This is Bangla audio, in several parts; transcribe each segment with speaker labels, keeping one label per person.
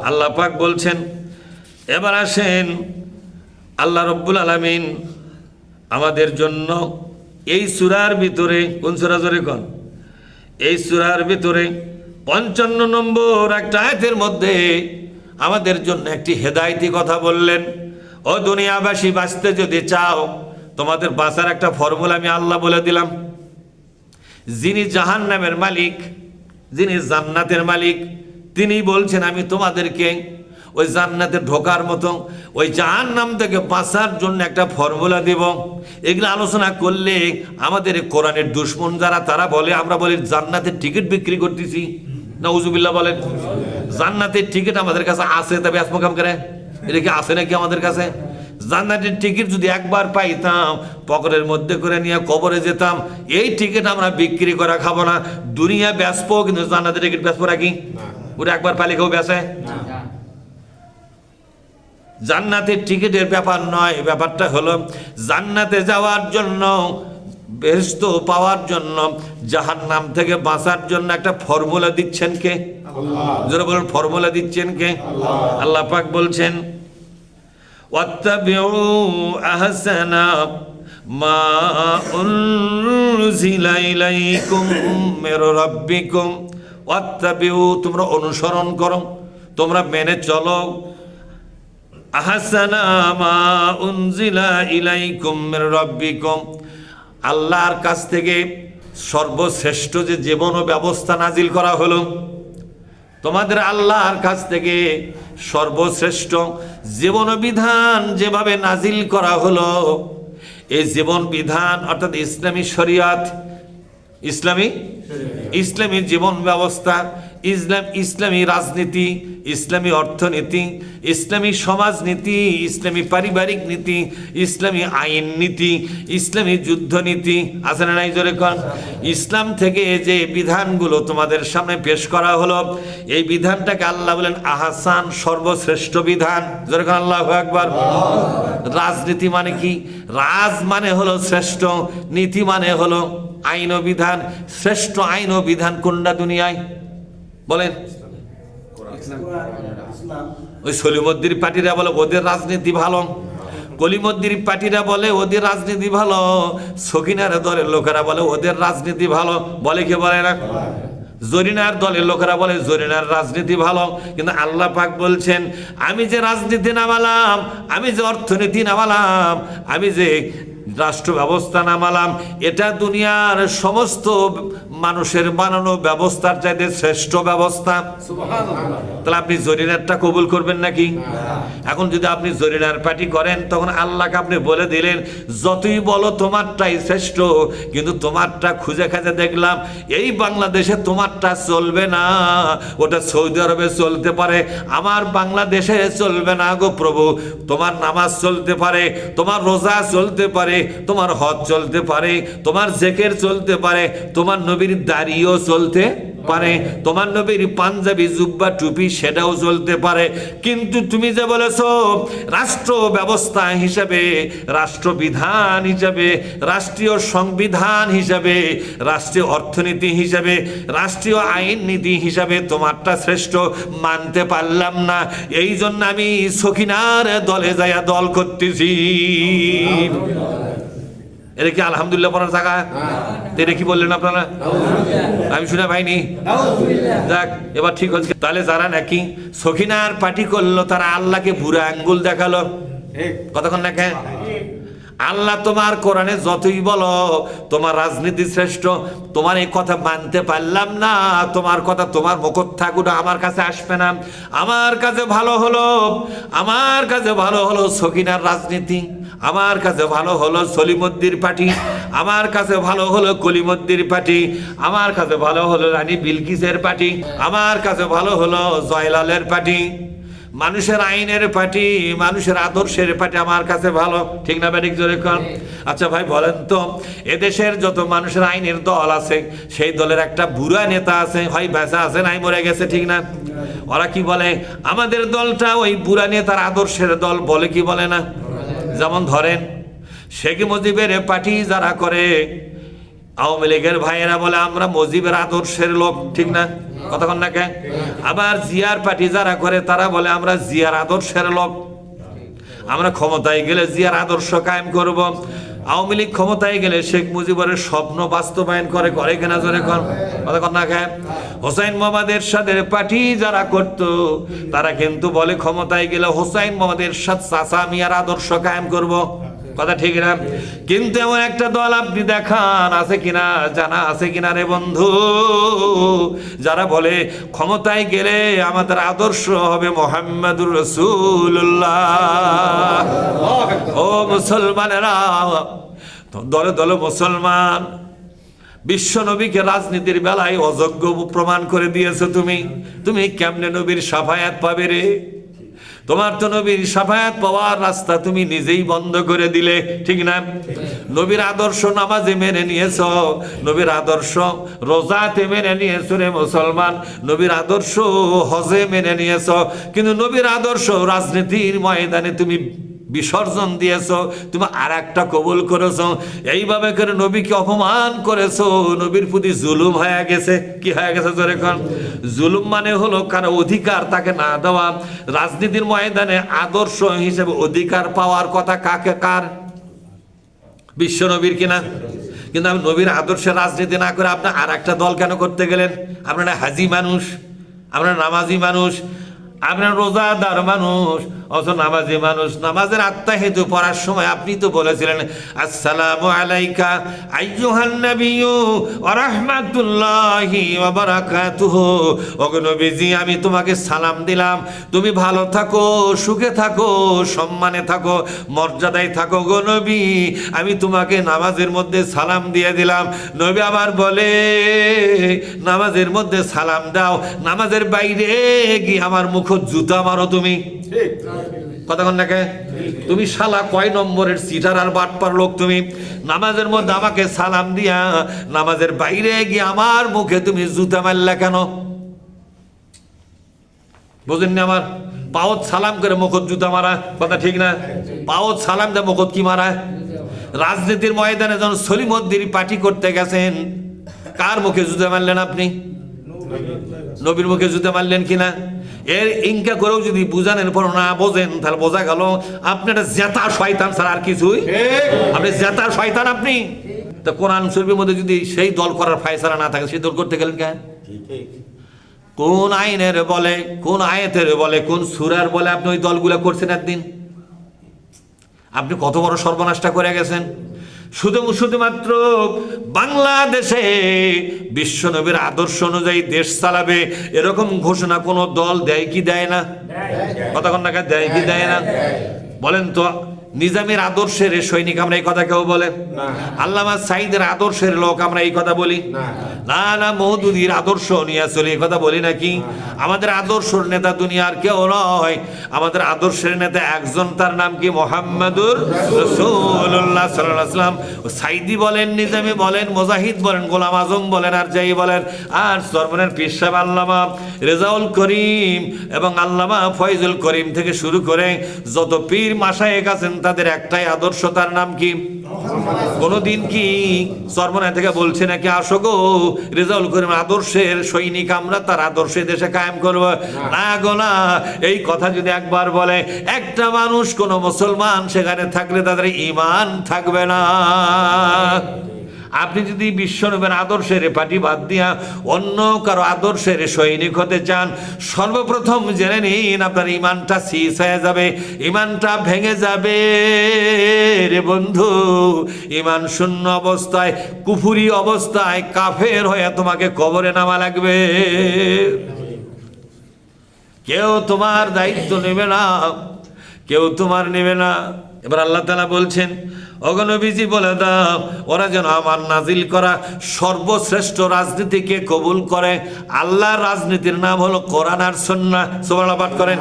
Speaker 1: আল্লাহ পাক বলছেন, এবার আসেন আল্লাহ রব্বুল আলামিন আমাদের জন্য এই সূরার ভিতরে, কোন সূরা জোরে কোন, এই সূরার ভিতরে 55 নম্বর একটা আয়াতের মধ্যে আমাদের জন্য একটি হেদায়েতি কথা বললেন। ও দুনিয়াবাসী, বাঁচতে যদি চাও, তোমাদের বাঁচার একটা ফর্মুলা আমি আল্লাহ বলে দিলাম। যিনি জাহান্নামের মালিক, যিনি জান্নাতের মালিক, তিনি বলছেন আমি তোমাদেরকে ওই জান্নাতে ঢোকার মতো ওই জাহান্নাম থেকে বাঁচার জন্য একটা ফর্মুলা দেব। এগুলো আলোচনা করলে আমাদের কোরআনের দুশমন যারা, তারা বলে আমরা বলি জান্নাতের টিকিট বিক্রি করতেছি। নাউজুবিল্লাহ বলেন। জান্নাতের টিকিট আমাদের কাছে আছে, তবে আসমকাম করে এটা কি আছে নাকি আমাদের কাছে? জান্নাতের টিকিট যদি একবার পাইতাম, পকেটের মধ্যে করে নিয়ে কবরে যেতাম। এই টিকিট আমরা বিক্রি করা খাবো না, দুনিয়া বেচবো, কিন্তু জান্নাতের টিকিট বেচবো নাকি? ওটা একবার পাইলে কেউ বেচে? জান্নাতের টিকিটের ব্যাপার নয়, ব্যাপারটা হলো জান্নাতে যাওয়ার জন্য, বেহেশত পাওয়ার জন্য, জাহান্নাম থেকে বাঁচার জন্য একটা ফর্মুলা দিচ্ছেন কে? যারা বলেন ফর্মুলা দিচ্ছেন কে? আল্লাহ পাক বলছেন, ওয়াত্তাবিউ আহসানা মা উনজিলা ইলাইকুম মির রাব্বিকুম। ওয়াত্তাবিউ, তোমরা অনুসরণ করো, তোমরা মেনে চলো, আহসানা মা উনজিলা ইলাইকুম মির রাব্বিকুম, আল্লাহর কাছ থেকে সর্বশ্রেষ্ঠ যে জীবন ব্যবস্থা নাজিল করা হলো, তোমাদের আল্লাহর কাছ থেকে সর্বশ্রেষ্ঠ জীবন বিধান যেভাবে নাজিল করা হলো, এই জীবন বিধান অর্থাৎ ইসলামী শরিয়ত, ইসলামী জীবন ব্যবস্থা, ইসলামী রাজনীতি, ইসলামী অর্থনীতি, ইসলামী সমাজনীতি, ইসলামী পারিবারিক নীতি, ইসলামী আইন নীতি, ইসলামী যুদ্ধনীতি, আছে না নাই জোরে কোন? ইসলাম থেকে যে বিধানগুলো তোমাদের সামনে পেশ করা হলো, এই বিধানটাকে আল্লাহ বলেন আহসান, সর্বশ্রেষ্ঠ বিধান। জোরে কোন আল্লাহু আকবার। রাজনীতি মানে কি? রাজ মানে হলো শ্রেষ্ঠ, নীতি মানে হলো আইন ও বিধান। শ্রেষ্ঠ আইন ও বিধান কোনটা দুনিয়ায় বলেন? ওই সলিমুদ্দিন পার্টিরা বলে ওদের রাজনীতি ভালো, কলিমুদ্দিন পার্টিরা বলে ওদের রাজনীতি ভালো, সকিনার দলের লোকেরা বলে ওদের রাজনীতি ভালো। বলে কে? বলে না। জরিনার দলের লোকেরা বলে জরিনার রাজনীতি ভালো। কিন্তু আল্লাহ পাক বলছেন, আমি যে রাজনীতি নামালাম, আমি যে অর্থনীতি নামালাম, আমি যে রাষ্ট্র ব্যবস্থা নামালাম, এটা দুনিয়ার সমস্ত মানুষের বানানো ব্যবস্থার চাইতে শ্রেষ্ঠ ব্যবস্থা। তাহলে আপনি জরিনারটা কবুল করবেন নাকি? এখন যদি আপনি জরিনার পার্টি করেন, তখন আল্লাহকে আপনি বলে দিলেন যতই বলো তোমারটাই শ্রেষ্ঠ, কিন্তু তোমারটা খুঁজে খাজে দেখলাম এই বাংলাদেশে তোমারটা চলবে না, ওটা সৌদি আরবে চলতে পারে, আমার বাংলাদেশে চলবে না গো প্রভু। তোমার নামাজ চলতে পারে, তোমার রোজা চলতে পারে, তোমার হজ চলতে পারে, তোমার জিকির চলতে পারে, তোমার নবীর দাড়িও চলতে পারে, তোমার নবীর পাঞ্জাবি জুব্বা টুপি সেটাও চলতে পারে, কিন্তু তুমি যে বলেছো রাষ্ট্র ব্যবস্থা হিসাবে, রাষ্ট্রবিধান হিসাবে, রাষ্ট্রীয় সংবিধান হিসাবে, রাষ্ট্রীয় অর্থনীতি হিসাবে, রাষ্ট্রীয় আইন নীতি হিসাবে তোমারটা শ্রেষ্ঠ, মানতে পারলাম না। এই জন্য আমি সখিনার দলে যাইয়া দল করতেছি। এটা কি আলহামদুলিল্লাহ পড়ার জায়গা? এটা কি বললেন আপনারা? আমি শুনে পাইনি। যাক, এবার ঠিক হচ্ছে। তাহলে যারা নাকি সখিনার পার্টি করলো, তারা আল্লাহকে বুড়া আঙ্গুল দেখালো। কতক্ষণ না কেন? আল্লাহ তোমার কোরআনে যতই বলো তোমার রাজনীতি শ্রেষ্ঠ, তোমার এই কথা মানতে পারলাম না, তোমার কথা তোমার মুখত থাকুক, আমার কাছে আসবে না। আমার কাছে ভালো হলো, আমার কাছে ভালো হলো সখিনার রাজনীতি, আমার কাছে ভালো হলো সলিমুদ্দিন পার্টি, আমার কাছে ভালো হলো কলিমুদ্দিন পার্টি, আমার কাছে ভালো হলো রানী বিলকিসের পার্টি, আমার কাছে ভালো হলো জয়লালের পার্টি। মানুষের আইনের পার্টি, মানুষের আদর্শের পার্টি আমার কাছে ভালো। ঠিক না ব্যাটিক জোরে কর? আচ্ছা ভাই বলেন তো, এদেশের যত মানুষের আইনের দল আছে, সেই দলের একটা বুড়া নেতা আছে, হয় বেঁচে আছে নাই মরে গেছে, ঠিক না? ওরা কি বলে? আমাদের দলটা ওই বুড়া নেতার আদর্শের দল, বলে কি বলে না? যেমন ধরেন শেখ মুজিবের পার্টি যারা করে, আওয়ামী লীগের ভাইয়েরা বলে আমরা মুজিবের আদর্শের লোক, ঠিক না? কতক্ষণ না কে? আবার জিয়ার পার্টি যারা করে তারা বলে আমরা জিয়ার আদর্শের লোক, আমরা ক্ষমতায় গেলে জিয়ার আদর্শ কায়েম করব। আওয়ামী লীগ ক্ষমতায় গেলে শেখ মুজিবের স্বপ্ন বাস্তবায়ন করে কিনা জোরে কর, কতক্ষণ না কে? হোসাইন মোহাম্মদ এরশাদের পার্টি যারা করত তারা কিন্তু বলে ক্ষমতায় গেলে হোসাইন মোহাম্মদ এরশাদ চাচা মিয়ার আদর্শ কায়েম করব, কথা ঠিক না? কিন্তু এমন একটা দল আপনি দেখান আছে কিনা, জানা আছে কিনা রে বন্ধু, যারা বলে ক্ষমতায় গেলে আমাদের আদর্শ হবে মুহাম্মাদুর রাসূলুল্লাহ। ও মুসলমানেরা, দলে দলে মুসলমান বিশ্ব নবীকে রাজনীতির বেলায় অযোগ্য প্রমাণ করে দিয়েছো তুমি কেমনে নবীর শাফায়াত পাবে রে? তোমার তো নবীর শাফায়াত পাওয়ার রাস্তা তুমি নিজেই বন্ধ করে দিলে, ঠিক না? নবীর আদর্শ নামাজে মেনে নিয়েছ, নবীর আদর্শ রোজাতে মেনে নিয়েছ রে মুসলমান, নবীর আদর্শ হজে মেনে নিয়েছ, কিন্তু নবীর আদর্শ রাজনীতির ময়দানে তুমি বিসর্জন দিয়েছ, তুমি আর একটা কবুল করেছ। এইভাবে করে নবীকে অপমান করেছো, নবীর প্রতি জুলুম হয়ে গেছে। কি হয়ে গেছে জোরে কোন? জুলুম মানে হলো কারো অধিকার তাকে না দেওয়া। রাজনীতির ময়দানে আদর্শ হিসেবে অধিকার পাওয়ার কথা কার? বিশ্ব নবীর কিনা? কিন্তু আমি নবীর আদর্শে রাজনীতি না করে আপনি আর একটা দল কেন করতে গেলেন? আপনারা হাজি মানুষ, আপনারা নামাজি মানুষ, আপনার রোজাদার মানুষ, অথচ নামাজি মানুষ। নামাজের আত্মাহিত পড়ার সময় আপনি তো বলেছিলেন আসসালামু আলাইকা আইয়ুহান নাবিয়্যু ওয়া রাহমাতুল্লাহি ওয়া বারাকাতুহু। ওগো নবীজি, আমি তোমাকে সালাম দিলাম, তুমি ভালো থাকো, সুখে থাকো, সম্মানে থাকো, মর্যাদায় থাকো। গো নবী, আমি তোমাকে নামাজের মধ্যে সালাম দিয়ে দিলাম। নবী আবার বলে নামাজের মধ্যে সালাম দাও, নামাজের বাইরে গিয়ে আমার মুখ জুতা মারো তুমি। কতক্ষণ নাকি? তুমি শালা কয় নম্বরের সিটার আর বাটপার লোক তুমি? নামাজের মধ্যে আমাকে সালাম দিয়া নামাজের বাইরে গিয়ে আমার মুখে তুমি জুতা মারলা কেন? বুঝেননি? আমার পাওত সালাম করে মুখত জুতা মারা, কথা ঠিক না? পাওত সালাম দেয় মুখত কি মারা? রাজনীতির ময়দানে যখন সলিমুদ্দিন পার্টি করতে গেছেন, কার মুখে জুতা মারলেন আপনি? নবীর মুখে জুতা মারলেন কিনা? এর ইনকা করেও যদি বুঝানোর পর না বোঝেন, তাহলে বোঝা গেল আপনি একটা জেতা শয়তান ছাড়া আর কিছুই। আপনি জেতা শয়তান আপনি। তো কোরআন শরীফের মধ্যে যদি সেই দল করার ফায়সালা না থাকে, সেই দল করতে গেলেন কেন? কোন আইনের বলে, কোন আয়াতের বলে, কোন সূরার বলে আপনি ওই দলগুলো করছেন? একদিন আপনি কত বড় সর্বনাশটা করে গেছেন। শুধুমাত্র বাংলাদেশে বিশ্ব নবীর আদর্শ অনুযায়ী দেশ চালাবে এরকম ঘোষণা কোন দল দেয় কি দেয় না? কতক্ষণ টাকা দেয় কি দেয় না? বলেন তো। নিজামের আদর্শের সৈনিক আমরা এই কথা কেউ বলে? আল্লামা সাঈদের আদর্শের লোক আমরা এই কথা বলি না? না, মওদুদির আদর্শ নিয়ে চলে এই কথা বলি নাকি? আমাদের আদর্শের নেতা দুনিয়ার কেউ নয়, আমাদের আদর্শের নেতা একজন, তার নাম কি? মুহাম্মাদুর রাসূলুল্লাহ সাল্লাল্লাহু আলাইহি ওয়াসাল্লাম। সাঈদি বলেন, নিজামী বলেন, মুজাহিদ বলেন, গোলাম আজম বলেন, আর যাই বলেন, আর চরমনের পীর সাহেব আল্লামা রেজাউল করিম এবং আল্লামা ফয়জুল করিম থেকে শুরু করে যত পীর মাশায়েখ আছেন, তাদের একটাই আদর্শ, তার নাম কি? কোনদিন কি চরমনা থেকে বলছে নাকি আসো গো রেজাউল করিম আদর্শের সৈনিক আমরা, তার আদর্শে দেশে কায়েম করব? না গো না। এই কথা যদি একবার বলে একটা মানুষ, কোন মুসলমান সেখানে থাকলে তাদের ঈমান থাকবে না। আপনি যদি বিশ্বনবীর আদর্শের পার্টি বাদ দিয়া অন্য কারো আদর্শের সৈনিক হতে চান, সর্বপ্রথম জেনে নিন আপনার ইমানটা শেষ হয়ে যাবে, ইমানটা ভেঙে যাবে রে বন্ধু। ইমান শূন্য অবস্থায়, কুফুরি অবস্থায়, কাফের হয়ে তোমাকে কবরে নামা লাগবে। কেউ তোমার দায়িত্ব নেবে না, কেউ তোমার নেবে না। এবার আল্লাহ তাআলা বলছেন, ওগো নবীজি বলে দাও ওরা যেন আমার নাজিল করা সর্বশ্রেষ্ঠ রাজনীতিকে কবুল করে। আল্লাহর রাজনীতির নাম হলো কোরআন আর সুন্নাহ। সুবহানাল্লাহ পাঠ করেন।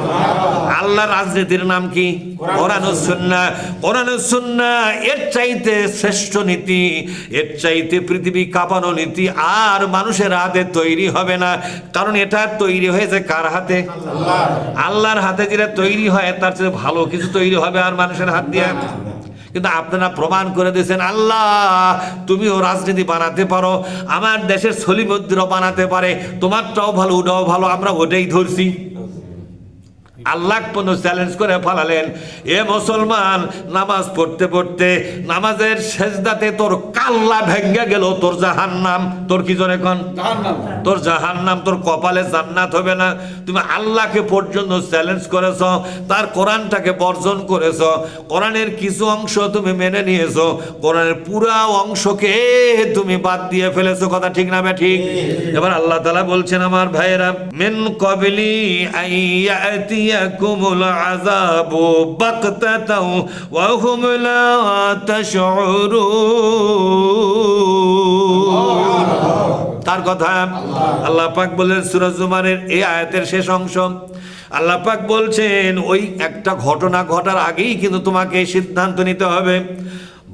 Speaker 1: আল্লাহর রাজনীতির নাম কি? কোরআন ও সুন্নাহ। কোরআন ও সুন্নাহ এর চাইতে শ্রেষ্ঠ নীতি, এর চাইতে পৃথিবী কাঁপানো নীতি আর মানুষের হাতে তৈরি হবে না। কারণ এটা তৈরি হয়েছে কার হাতে? আল্লাহর হাতে। যেটা তৈরি হয় তার চেয়ে ভালো কিছু তৈরি হবে আর মানুষের হাত দিয়ে? কিন্তু আপনারা প্রমাণ করে দিয়েছেন আল্লাহ তুমিও রাজনীতি বানাতে পারো, আমার দেশের সলিমদ্দিরও বানাতে পারে, তোমারটাও ভালো ওটাও ভালো, আমরা ওটাই ধরছি। আল্লাহ পর্যন্ত চ্যালেঞ্জ করে ফেলালেন, এ মুসলমান নামাজ পড়তে পড়তে নামাজের সেজদাতে তোর কাল্লা ভেঙ্গে গেল, তোর জাহান্নাম, তোর কি জোরে কোন তোর জাহান্নাম, তোর কপালে জান্নাত হবে না। তুমি আল্লাহকে পর্যন্ত চ্যালেঞ্জ করেছ, তার কোরআনটাকে বর্জন করেছ, কোরআনের কিছু অংশ তুমি মেনে নিয়েছো, কোরআনের পুরা অংশকে তুমি বাদ দিয়ে ফেলেছো। কথা ঠিক না ঠিক? এবার আল্লাহ তাআলা বলছেন আমার ভাইয়েরা, মিন ক্বাবলি আইয়াতি ইয়াকুমুল আযাবু বাগতাতাও ওয়া হুম লা তাশউরুন। তার কথা আল্লাহ পাক বলেন সূরা জুমারের এই আয়াতের শেষ অংশ। আল্লাহ পাক বলছেন ওই একটা ঘটনা ঘটার আগেই কিন্তু তোমাকে সিদ্ধান্ত নিতে হবে।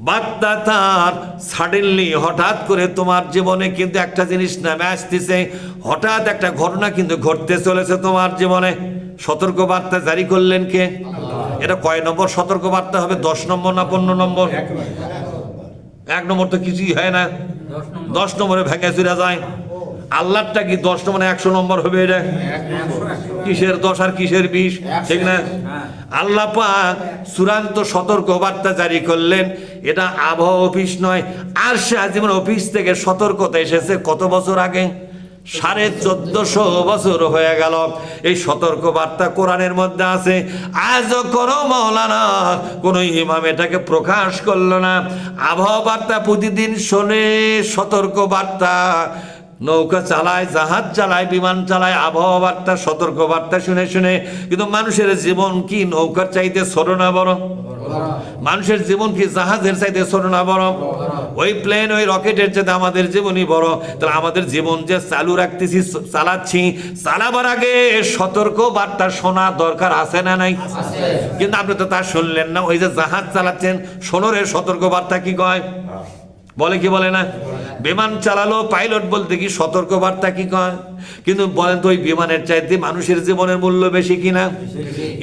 Speaker 1: বাগদাতার সাডেনলি হঠাৎ করে তোমার জীবনে কিন্তু একটা জিনিস নামে আসতেছে, হঠাৎ একটা ঘটনা কিন্তু ঘটতে চলেছে তোমার জীবনে। সতর্ক বার্তা জারি করলেন কে? এটা কয় নম্বর সতর্ক বার্তা হবে? 10 নম্বর না 15 নম্বর? 1 নম্বর তো কিছুই হয় না, 10 নম্বরে ভেঙে চুরা যায়। আল্লাহটা কি 10 নম্বরে 100 নম্বর হবে? এটা কিসের 10 আর কিসের 20? ঠিক না? আল্লাহ পাক চূড়ান্ত সতর্ক বার্তা জারি করলেন। এটা আবহাওয়া অফিস নয়, আরশে আজিমের অফিস থেকে সতর্কতা এসেছে কত বছর আগে? 1450 বছর হয়ে গেল। এই সতর্ক বার্তা কোরআনের মধ্যে আছে। আজও কোনো মাওলানা কোনো ইমাম এটাকে প্রকাশ করলো না। আবহাওয়া বার্তা প্রতিদিন শোনে, সতর্ক বার্তা নৌকা চালায়, জাহাজ চালায়, বিমান চালায়, আবহাওয়া বার্তা সতর্ক বার্তা শুনে শুনে। কিন্তু মানুষের জীবন কি নৌকার চাইতে ছোট না বড়? মানুষের জীবন কি জাহাজের চাইতে ছোট না বড়? ওই প্লেন ওই রকেটের চাইতে আমাদের জীবনই বড়। তাহলে আমাদের জীবন যে চালু রাখতেছি, চালাচ্ছি, চালাবার আগে সতর্ক বার্তা শোনা দরকার আছে না নাই? কিন্তু আপনি তো তা শুনলেন না। ওই যে জাহাজ চালাচ্ছেন, শোনোরে সতর্ক বার্তা কি কয়? বলে কি বলে না? বিমান চালালো পাইলট বলতে কি সতর্ক বার্তা কি কয়? কিন্তু বলেন তো ওই বিমানের চাইতে মানুষের জীবনের মূল্য বেশি কিনা?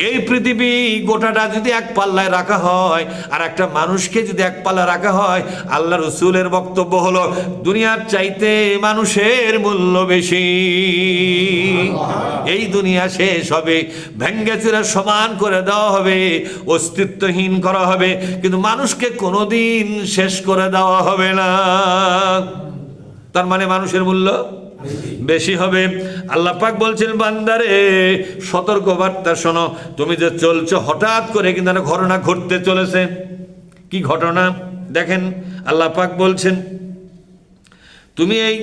Speaker 1: এই পৃথিবী গোটাটা যদি এক পাল্লায় রাখা হয় আর একটা মানুষকে যদি এক পাল্লা রাখা হয়, আল্লাহ রসুলের বক্তব্য হলো দুনিয়ার চাইতে মানুষের মূল্য বেশি। এই দুনিয়া শেষ হবে, ভেঙ্গে চুরে সমান করে দেওয়া হবে, অস্তিত্বহীন করা হবে, কিন্তু মানুষকে কোনোদিন শেষ করে দেওয়া হবে না। তার মানে মানুষের মূল্য বেশি হবে। আল্লাহ পাক বলছেন বান্দারে সতর্ক বার্তা শোনো, তুমি যে চলছো হঠাৎ করে কিন্তু একটা ঘটনা ঘটতে চলেছে। কি ঘটনা দেখেন, আল্লাহ পাক বলছেন তুমি এই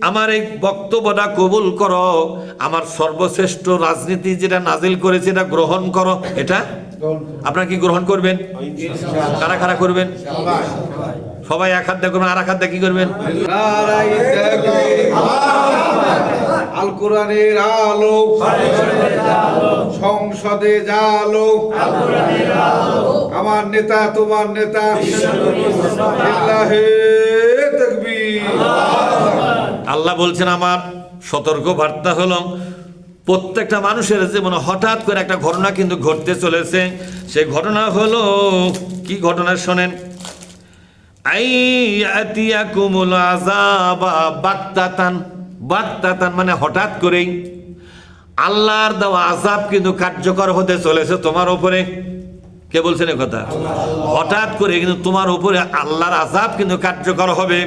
Speaker 1: আমার এই বক্তব্যটা কবুল করো, আমার সর্বশ্রেষ্ঠ রাজনীতি যেটা নাজিল করেছে এটা গ্রহণ করো। এটা আপনারা কি গ্রহণ করবেন? কারা কারা করবেন? সবাই এক হাত দিয়ে করবেন, আর এক হাত দিয়ে কি করবেন?
Speaker 2: আল কোরআনের আলো সংসদে জালো, আমার নেতা তোমার নেতা,
Speaker 1: আল্লাহ বলছেন আমার সতর্ক বার্তা হলো প্রত্যেকটা মানুষের জীবনে হঠাৎ করে একটা ঘটনা কিন্তু ঘটতে চলেছে। সেই ঘটনা হলো কি ঘটনা শোনেন, আইয়াতিয়াকুমুল আযাবা বাগতাতান। বাগতাতান মানে হঠাৎ করেই আল্লাহর দেওয়া আযাব কিন্তু কার্যকর হতে চলেছে তোমার উপরে। কে বলছেন এই কথা? হঠাৎ করে কিন্তু তোমার উপরে আল্লাহর আযাব কিন্তু কার্যকর হবে।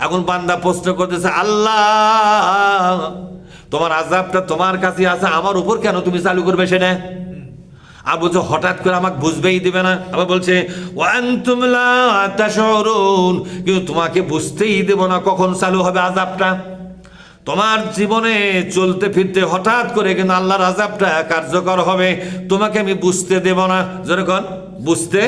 Speaker 1: এখন বান্দা প্রশ্ন করতেছে, আল্লাহ তোমার আযাবটা তোমার কাছে আছে, আমার উপর কেন তুমি চালু করবে সেটা? আর বলছো হঠাৎ করে আমাকে বুঝবেই দিবে না। আবার বলছে ওয়ান্তুম লা তাশউরুন, কিন্তু তোমাকে বুঝতেই দেব না কখন চালু হবে আযাবটা। তোমার জীবনে চলতে ফিরতে হঠাৎ করে কিন্তু আল্লাহর আযাবটা কার্যকর হবে, তোমাকে আমি বুঝতে দেব না। যেরকম বুঝতে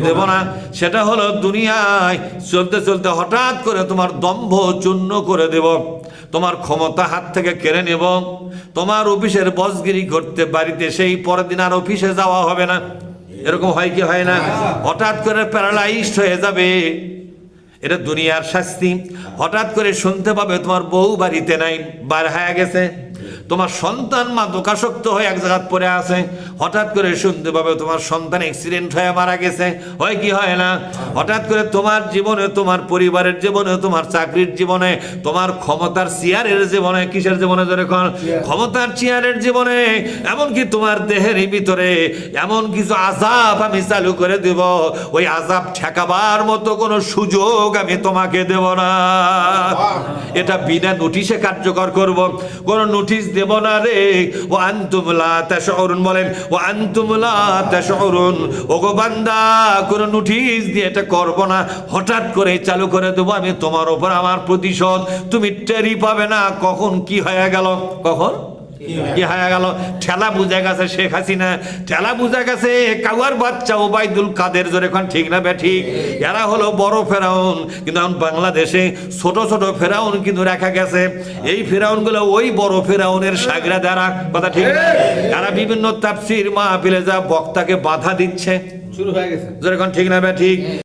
Speaker 1: দেব না, সেটা হলো দুনিয়ায় চলতে চলতে হঠাৎ করে তোমার দম্ভ চূর্ণ করে দেব, তোমার ক্ষমতা হাত থেকে কেড়ে নেব, তোমার অফিসের বসগিরি করতে বাড়িতে সেই পরের দিন আর অফিসে যাওয়া হবে না। এরকম হয় কি হয় না? হঠাৎ করে প্যারালাইজড হয়ে যাবে, এটা দুনিয়ার শাস্তি। হঠাৎ করে শুনতে পাবে তোমার বউ বাড়িতে নাই, বার হয়ে গেছে, তোমার সন্তান মাদকাসক্ত হয়ে এক জায়গায় পড়ে আছে, হঠাৎ করে শুনতে পাবে তোমার সন্তান অ্যাক্সিডেন্ট হয়ে মারা গেছে, হয় কি হয় না? হঠাৎ করে তোমার জীবনে, তোমার পরিবারের জীবনে, তোমার চাকরির জীবনে, তোমার ক্ষমতার চেয়ারের জীবনে, কিসের জীবনে ধরে কোন ক্ষমতার চেয়ারের জীবনে, এমনকি তোমার দেহের ভিতরে এমন কিছু আযাব আমি চালু করে দেব, ওই আযাব ঠেকাবার মতো কোনো সুযোগ আমি তোমাকে দেব না। এটা বিনা নোটিশে কার্যকর করব, কোনো নোটিশ দেব না রে। ও আনতুম লা তাশউরুন, বলেন ও আনতুম লা তাশউরুন, ওগো বান্দা কোনো নোটিশ দিয়ে এটা করব না, হঠাৎ করে চালু করে দেবো আমি তোমার উপর আমার প্রতিশোধ, তুমি টেরই পাবে না কখন কি হয়ে গেল। কখন কি হয়ে গেল? ঠেলা বুঝে গেছে শেখ হাসিনা, ঠেলা বুঝে গেছে কাউয়ার বাচ্চা ওবায়দুল কাদের, জোরে এখন ঠিক না বে ঠিক? এরা হলো বড় ফেরাউন, কিন্তু এখন বাংলাদেশে ছোট ছোট ফেরাউন কিন্তু রাখা গেছে। এই ফেরাউনগুলো ওই বড় ফেরাউনের সাগরা দ্বারা, কথা ঠিক না? এরা বিভিন্ন তাফসীর মাহফিলে যা বক্তাকে বাধা দিচ্ছে,
Speaker 2: শুরু হয়ে গেছে।
Speaker 1: জোরে এখন ঠিক না বে ঠিক?